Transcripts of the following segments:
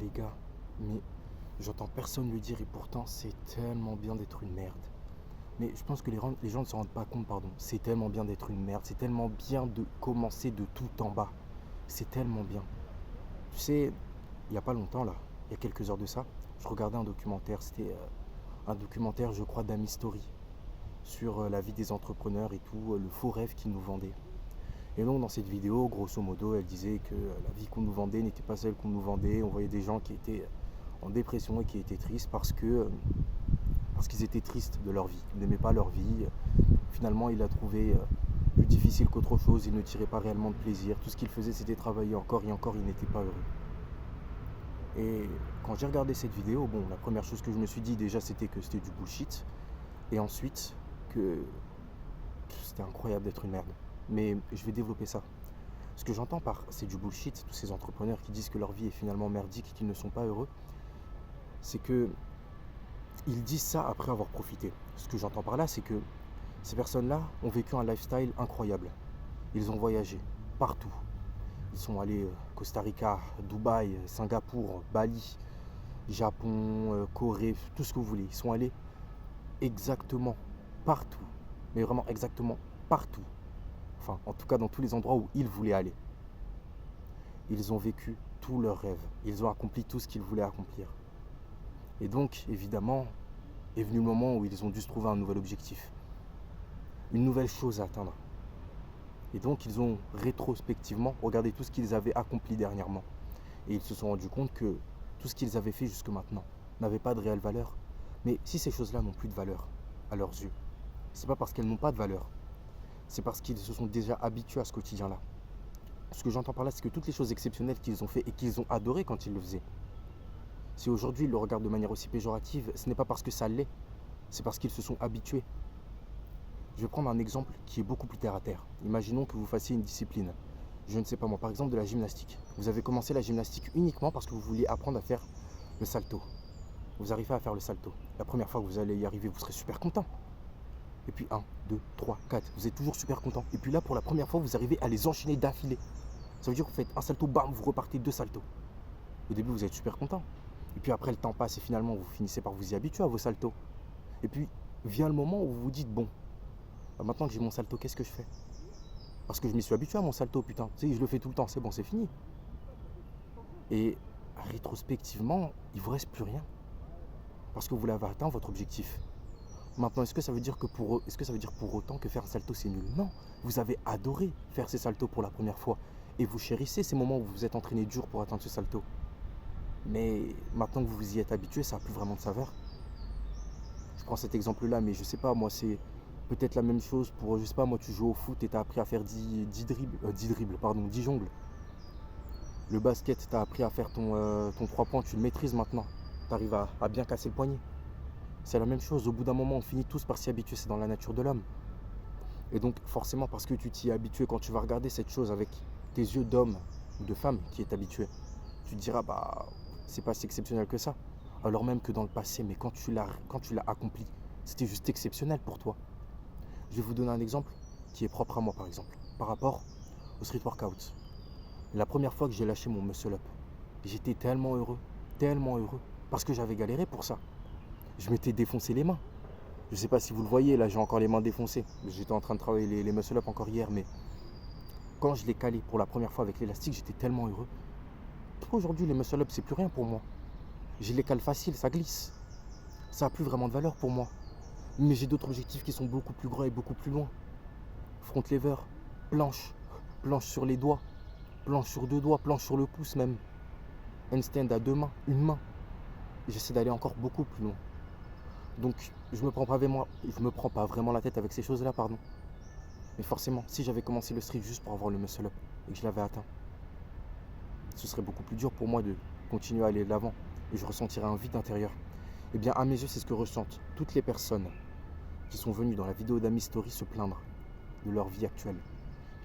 les gars, mais j'entends personne le dire et pourtant c'est tellement bien d'être une merde. Mais je pense que les gens ne se rendent pas compte, pardon. C'est tellement bien d'être une merde, c'est tellement bien de commencer de tout en bas. C'est tellement bien. Tu sais, il n'y a pas longtemps là, il y a quelques heures de ça, je regardais un documentaire, c'était un documentaire je crois d'Ami Story, sur la vie des entrepreneurs et tout, le faux rêve qu'ils nous vendaient. Et donc dans cette vidéo, grosso modo, elle disait que la vie qu'on nous vendait n'était pas celle qu'on nous vendait. On voyait des gens qui étaient en dépression et qui étaient tristes parce qu'ils étaient tristes de leur vie. Ils n'aimaient pas leur vie. Finalement, ils la trouvaient plus difficile qu'autre chose. Ils ne tiraient pas réellement de plaisir. Tout ce qu'ils faisaient, c'était travailler encore et encore. Ils n'étaient pas heureux. Et quand j'ai regardé cette vidéo, bon, la première chose que je me suis dit déjà, c'était que c'était du bullshit. Et ensuite, que c'était incroyable d'être une merde. Mais je vais développer ça. Ce que j'entends par c'est du bullshit, tous ces entrepreneurs qui disent que leur vie est finalement merdique et qu'ils ne sont pas heureux, c'est que ils disent ça après avoir profité. Ce que j'entends par là, c'est que ces personnes-là ont vécu un lifestyle incroyable. Ils ont voyagé partout. Ils sont allés Costa Rica, Dubaï, Singapour, Bali, Japon, Corée, tout ce que vous voulez. Ils sont allés exactement partout. Mais vraiment exactement partout. Enfin, en tout cas dans tous les endroits où ils voulaient aller. Ils ont vécu tous leurs rêves. Ils ont accompli tout ce qu'ils voulaient accomplir. Et donc, évidemment, est venu le moment où ils ont dû se trouver un nouvel objectif. Une nouvelle chose à atteindre. Et donc, ils ont rétrospectivement regardé tout ce qu'ils avaient accompli dernièrement. Et ils se sont rendus compte que tout ce qu'ils avaient fait jusque maintenant n'avait pas de réelle valeur. Mais si ces choses-là n'ont plus de valeur à leurs yeux, c'est pas parce qu'elles n'ont pas de valeur. C'est parce qu'ils se sont déjà habitués à ce quotidien-là. Ce que j'entends par là, c'est que toutes les choses exceptionnelles qu'ils ont fait et qu'ils ont adoré quand ils le faisaient, si aujourd'hui ils le regardent de manière aussi péjorative, ce n'est pas parce que ça l'est, c'est parce qu'ils se sont habitués. Je vais prendre un exemple qui est beaucoup plus terre à terre. Imaginons que vous fassiez une discipline. Je ne sais pas moi, par exemple de la gymnastique. Vous avez commencé la gymnastique uniquement parce que vous vouliez apprendre à faire le salto. Vous arrivez à faire le salto. La première fois que vous allez y arriver, vous serez super content. Et puis 1, 2, 3, 4, vous êtes toujours super content. Et puis là, pour la première fois, vous arrivez à les enchaîner d'affilée. Ça veut dire que vous faites un salto, bam, vous repartez 2 saltos. Au début, vous êtes super content. Et puis après, le temps passe et finalement, vous finissez par vous y habituer à vos saltos. Et puis, vient le moment où vous vous dites, bon, maintenant que j'ai mon salto, qu'est-ce que je fais? Parce que je m'y suis habitué à mon salto, putain. Tu sais, je le fais tout le temps, c'est bon, c'est fini. Et rétrospectivement, il ne vous reste plus rien. Parce que vous l'avez atteint, votre objectif. Maintenant, est-ce que ça veut dire pour autant que faire un salto, c'est nul? Non, vous avez adoré faire ces saltos pour la première fois. Et vous chérissez ces moments où vous vous êtes entraîné dur pour atteindre ce salto. Mais maintenant que vous vous y êtes habitué, ça n'a plus vraiment de saveur. Je prends cet exemple-là, mais je sais pas, moi, c'est peut-être la même chose pour, je sais pas, moi, tu joues au foot et tu as appris à faire 10 jongles. Le basket, tu as appris à faire ton 3 points, tu le maîtrises maintenant. Tu arrives à bien casser le poignet. C'est la même chose, au bout d'un moment, on finit tous par s'y habituer, c'est dans la nature de l'homme. Et donc, forcément, parce que tu t'y es habitué, quand tu vas regarder cette chose avec tes yeux d'homme ou de femme qui est habitué, tu te diras, bah, c'est pas si exceptionnel que ça. Alors même que dans le passé, mais quand tu l'as accompli, c'était juste exceptionnel pour toi. Je vais vous donner un exemple qui est propre à moi, par exemple, par rapport au street workout. La première fois que j'ai lâché mon muscle up, j'étais tellement heureux, parce que j'avais galéré pour ça. Je m'étais défoncé les mains. Je sais pas si vous le voyez, là j'ai encore les mains défoncées. J'étais en train de travailler les muscle up encore hier, mais quand je l'ai calé pour la première fois avec l'élastique, j'étais tellement heureux. Aujourd'hui, les muscle up, c'est plus rien pour moi. Je les cale facile, ça glisse. Ça n'a plus vraiment de valeur pour moi. Mais j'ai d'autres objectifs qui sont beaucoup plus grands et beaucoup plus loin. Front lever, planche, planche sur les doigts, planche sur 2 doigts, planche sur le pouce même. Handstand à 2 mains, une main. J'essaie d'aller encore beaucoup plus loin. Donc je me prends pas vraiment la tête avec ces choses-là, pardon. Mais forcément, si j'avais commencé le street juste pour avoir le muscle up et que je l'avais atteint, ce serait beaucoup plus dur pour moi de continuer à aller de l'avant et je ressentirais un vide intérieur. Eh bien, à mes yeux, c'est ce que ressentent toutes les personnes qui sont venues dans la vidéo d'Ami Story se plaindre de leur vie actuelle.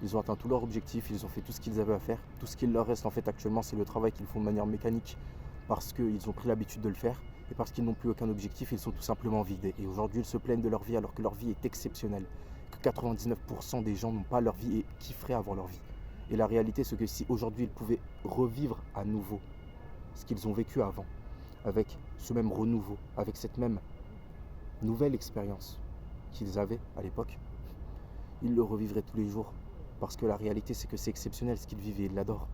Ils ont atteint tous leurs objectifs, ils ont fait tout ce qu'ils avaient à faire. Tout ce qu'il leur reste en fait actuellement, c'est le travail qu'ils font de manière mécanique parce qu'ils ont pris l'habitude de le faire et parce qu'ils n'ont plus aucun objectif, ils sont tout simplement vides. Et aujourd'hui, ils se plaignent de leur vie alors que leur vie est exceptionnelle. Que 99% des gens n'ont pas leur vie et kifferaient avoir leur vie. Et la réalité, c'est que si aujourd'hui ils pouvaient revivre à nouveau ce qu'ils ont vécu avant, avec ce même renouveau, avec cette même nouvelle expérience qu'ils avaient à l'époque, ils le revivraient tous les jours. Parce que la réalité, c'est que c'est exceptionnel ce qu'ils vivent et ils l'adorent.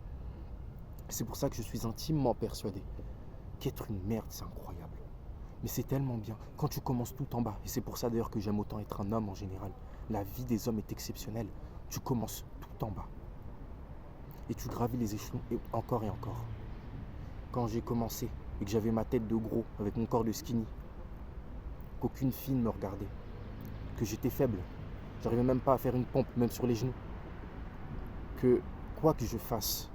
C'est pour ça que je suis intimement persuadé qu'être une merde, c'est incroyable. Mais c'est tellement bien quand tu commences tout en bas. Et c'est pour ça d'ailleurs que j'aime autant être un homme en général. La vie des hommes est exceptionnelle. Tu commences tout en bas. Et tu gravis les échelons et encore et encore. Quand j'ai commencé et que j'avais ma tête de gros avec mon corps de skinny, qu'aucune fille ne me regardait, que j'étais faible, j'arrivais même pas à faire une pompe, même sur les genoux, que quoi que je fasse,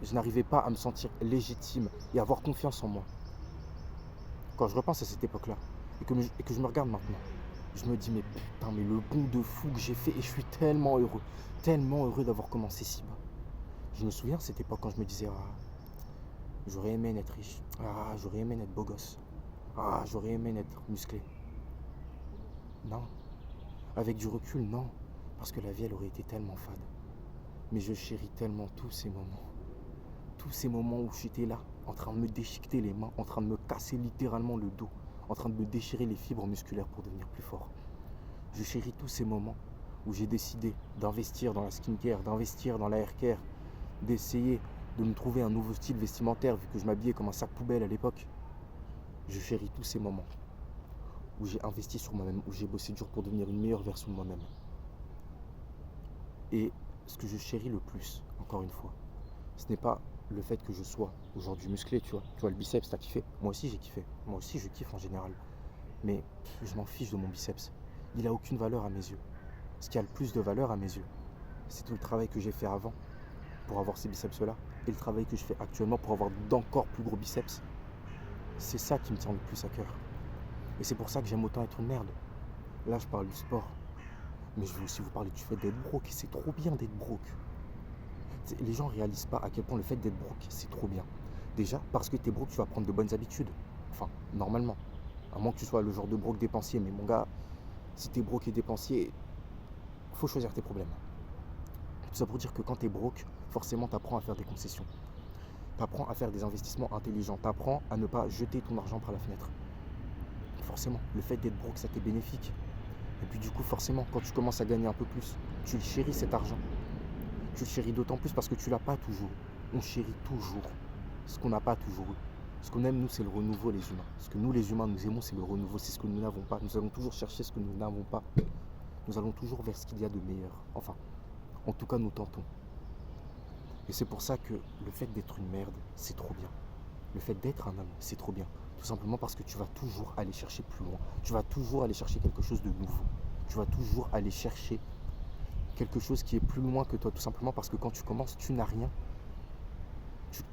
je n'arrivais pas à me sentir légitime et à avoir confiance en moi. Quand je repense à cette époque-là et que je me regarde maintenant, je me dis mais putain, mais le bond de fou que j'ai fait et je suis tellement heureux d'avoir commencé si bas. Je me souviens de cette époque quand je me disais j'aurais aimé être riche, j'aurais aimé être beau gosse, j'aurais aimé être musclé. Non, avec du recul, non, parce que la vie elle aurait été tellement fade. Mais je chéris tellement tous ces moments où j'étais là, en train de me déchiqueter les mains, en train de me casser littéralement le dos, en train de me déchirer les fibres musculaires pour devenir plus fort. Je chéris tous ces moments où j'ai décidé d'investir dans la skincare, d'investir dans la haircare, d'essayer de me trouver un nouveau style vestimentaire vu que je m'habillais comme un sac poubelle à l'époque. Je chéris tous ces moments où j'ai investi sur moi-même, où j'ai bossé dur pour devenir une meilleure version de moi-même. Et ce que je chéris le plus, encore une fois, ce n'est pas le fait que je sois aujourd'hui musclé, tu vois. Tu vois, le biceps, t'as kiffé. Moi aussi, j'ai kiffé. Moi aussi, je kiffe en général. Mais je m'en fiche de mon biceps. Il n'a aucune valeur à mes yeux. Ce qui a le plus de valeur à mes yeux, c'est tout le travail que j'ai fait avant pour avoir ces biceps-là et le travail que je fais actuellement pour avoir d'encore plus gros biceps. C'est ça qui me tient le plus à cœur. Et c'est pour ça que j'aime autant être une merde. Là, je parle du sport. Mais je veux aussi vous parler du fait d'être broke. Et c'est trop bien d'être broke. Les gens ne réalisent pas à quel point le fait d'être broke, c'est trop bien. Déjà, parce que tu es broke, tu vas prendre de bonnes habitudes. Enfin, normalement. À moins que tu sois le genre de broke dépensier. Mais mon gars, si tu es broke et dépensier, faut choisir tes problèmes. Tout ça pour dire que quand tu es broke, forcément, tu apprends à faire des concessions. Tu apprends à faire des investissements intelligents. Tu apprends à ne pas jeter ton argent par la fenêtre. Forcément, le fait d'être broke, ça t'est bénéfique. Et puis du coup, forcément, quand tu commences à gagner un peu plus, tu le chéris cet argent. Tu le chéris d'autant plus parce que tu l'as pas toujours. On chérit toujours ce qu'on n'a pas toujours eu. Ce qu'on aime, nous, c'est le renouveau, les humains. Ce que nous, les humains, nous aimons, c'est le renouveau. C'est ce que nous n'avons pas. Nous allons toujours chercher ce que nous n'avons pas. Nous allons toujours vers ce qu'il y a de meilleur. Enfin, en tout cas, nous tentons. Et c'est pour ça que le fait d'être une merde, c'est trop bien. Le fait d'être un homme, c'est trop bien. Tout simplement parce que tu vas toujours aller chercher plus loin. Tu vas toujours aller chercher quelque chose de nouveau. Tu vas toujours aller chercher quelque chose qui est plus loin que toi. Tout simplement parce que quand tu commences, tu n'as rien.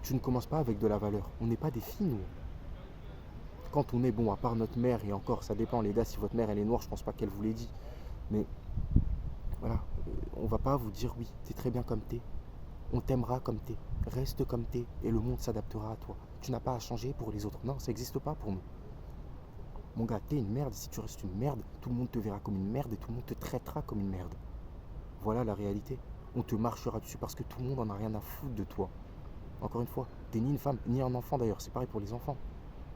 Tu ne commences pas avec de la valeur. On n'est pas des filles, nous. Quand on est bon, à part notre mère, et encore, ça dépend, les gars, si votre mère elle est noire, je pense pas qu'elle vous l'ait dit. Mais voilà, on va pas vous dire oui, t'es très bien comme t'es. On t'aimera comme t'es. Reste comme t'es et le monde s'adaptera à toi. Tu n'as pas à changer pour les autres. Non, ça n'existe pas pour nous. Mon gars, t'es une merde. Si tu restes une merde, tout le monde te verra comme une merde et tout le monde te traitera comme une merde. Voilà la réalité. On te marchera dessus parce que tout le monde en a rien à foutre de toi. Encore une fois, t'es ni une femme, ni un enfant d'ailleurs. C'est pareil pour les enfants.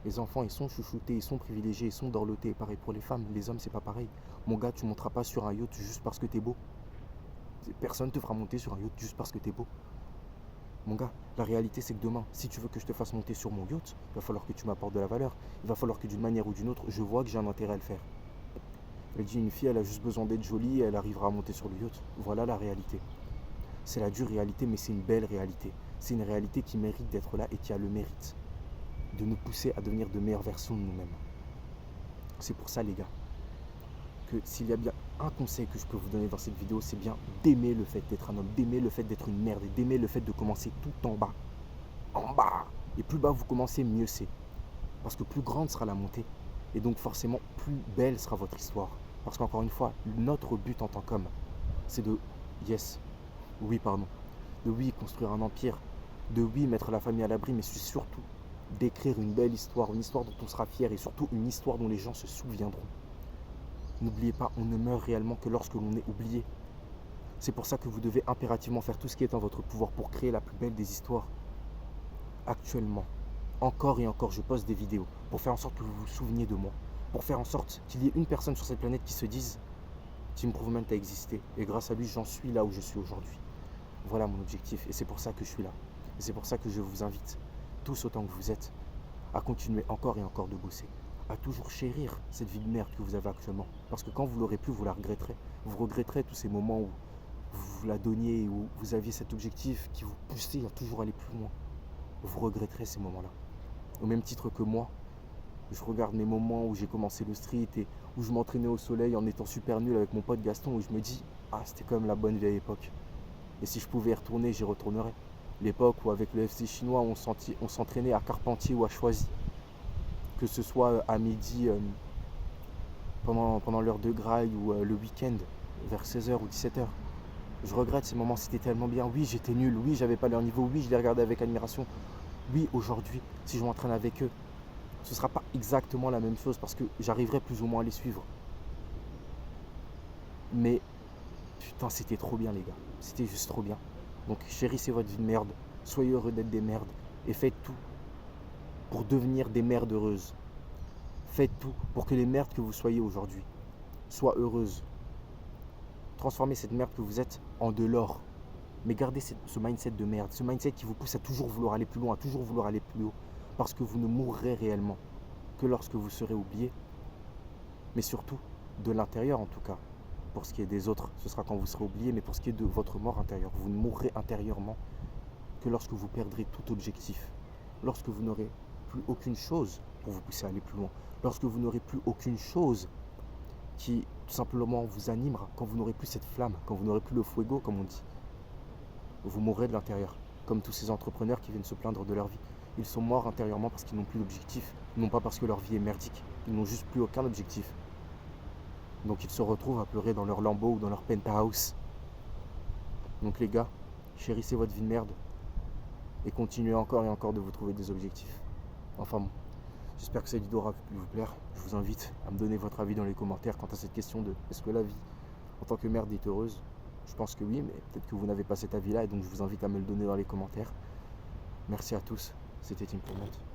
Les enfants, ils sont chouchoutés, ils sont privilégiés, ils sont dorlotés. Pareil pour les femmes. Les hommes, c'est pas pareil. Mon gars, tu monteras pas sur un yacht juste parce que t'es beau. Personne te fera monter sur un yacht juste parce que t'es beau. Mon gars, la réalité c'est que demain, si tu veux que je te fasse monter sur mon yacht, il va falloir que tu m'apportes de la valeur. Il va falloir que d'une manière ou d'une autre, je vois que j'ai un intérêt à le faire. Elle dit une fille, elle a juste besoin d'être jolie et elle arrivera à monter sur le yacht. Voilà la réalité. C'est la dure réalité, mais c'est une belle réalité. C'est une réalité qui mérite d'être là et qui a le mérite de nous pousser à devenir de meilleures versions de nous-mêmes. C'est pour ça les gars, que s'il y a bien un conseil que je peux vous donner dans cette vidéo, c'est bien d'aimer le fait d'être un homme, d'aimer le fait d'être une merde et d'aimer le fait de commencer tout en bas. En bas. Et plus bas vous commencez, mieux c'est. Parce que plus grande sera la montée. Et donc forcément, plus belle sera votre histoire. Parce qu'encore une fois, notre but en tant qu'homme, c'est de, de construire un empire, de mettre la famille à l'abri, mais c'est surtout d'écrire une belle histoire, une histoire dont on sera fier et surtout une histoire dont les gens se souviendront. N'oubliez pas, on ne meurt réellement que lorsque l'on est oublié. C'est pour ça que vous devez impérativement faire tout ce qui est en votre pouvoir pour créer la plus belle des histoires. Actuellement, encore et encore, je poste des vidéos pour faire en sorte que vous vous souveniez de moi. Pour faire en sorte qu'il y ait une personne sur cette planète qui se dise Team Improvement a existé. Et grâce à lui, j'en suis là où je suis aujourd'hui. Voilà mon objectif. Et c'est pour ça que je suis là. Et c'est pour ça que je vous invite, tous autant que vous êtes, à continuer encore et encore de bosser. À toujours chérir cette vie de merde que vous avez actuellement. Parce que quand vous l'aurez plus, vous la regretterez. Vous regretterez tous ces moments où vous la donniez, où vous aviez cet objectif qui vous poussait à toujours aller plus loin. Vous regretterez ces moments-là. Au même titre que moi, je regarde mes moments où j'ai commencé le street et où je m'entraînais au soleil en étant super nul avec mon pote Gaston, où je me dis, ah, c'était quand même la bonne vieille époque. Et si je pouvais y retourner, j'y retournerais. L'époque où avec le FC chinois, on s'entraînait à Carpentier ou à Choisy. Que ce soit à midi, pendant l'heure de graille ou le week-end, vers 16h ou 17h. Je regrette ces moments, c'était tellement bien. Oui, j'étais nul, oui, j'avais pas leur niveau, oui, je les regardais avec admiration. Oui, aujourd'hui, si je m'entraîne avec eux, ce ne sera pas exactement la même chose parce que j'arriverai plus ou moins à les suivre. Mais putain, c'était trop bien, les gars. C'était juste trop bien. Donc chérissez votre vie de merde, soyez heureux d'être des merdes et faites tout pour devenir des merdes heureuses. Faites tout pour que les merdes que vous soyez aujourd'hui soient heureuses. Transformez cette merde que vous êtes en de l'or. Mais gardez ce mindset de merde, ce mindset qui vous pousse à toujours vouloir aller plus loin, à toujours vouloir aller plus haut. Parce que vous ne mourrez réellement que lorsque vous serez oublié. Mais surtout, de l'intérieur en tout cas. Pour ce qui est des autres, ce sera quand vous serez oublié, mais pour ce qui est de votre mort intérieure, vous ne mourrez intérieurement que lorsque vous perdrez tout objectif. Lorsque vous n'aurez plus aucune chose pour vous pousser à aller plus loin. Lorsque vous n'aurez plus aucune chose qui tout simplement vous animera, quand vous n'aurez plus cette flamme, quand vous n'aurez plus le fuego comme on dit. Vous mourrez de l'intérieur, comme tous ces entrepreneurs qui viennent se plaindre de leur vie. Ils sont morts intérieurement parce qu'ils n'ont plus d'objectif, non pas parce que leur vie est merdique. Ils n'ont juste plus aucun objectif. Donc ils se retrouvent à pleurer dans leur Lambo ou dans leur penthouse. Donc les gars, chérissez votre vie de merde et continuez encore et encore de vous trouver des objectifs. Enfin bon, j'espère que cette vidéo aura pu vous plaire. Je vous invite à me donner votre avis dans les commentaires quant à cette question de est-ce que la vie en tant que merde est heureuse? Je pense que oui, mais peut-être que vous n'avez pas cet avis-là et donc je vous invite à me le donner dans les commentaires. Merci à tous, c'était Team Improvement.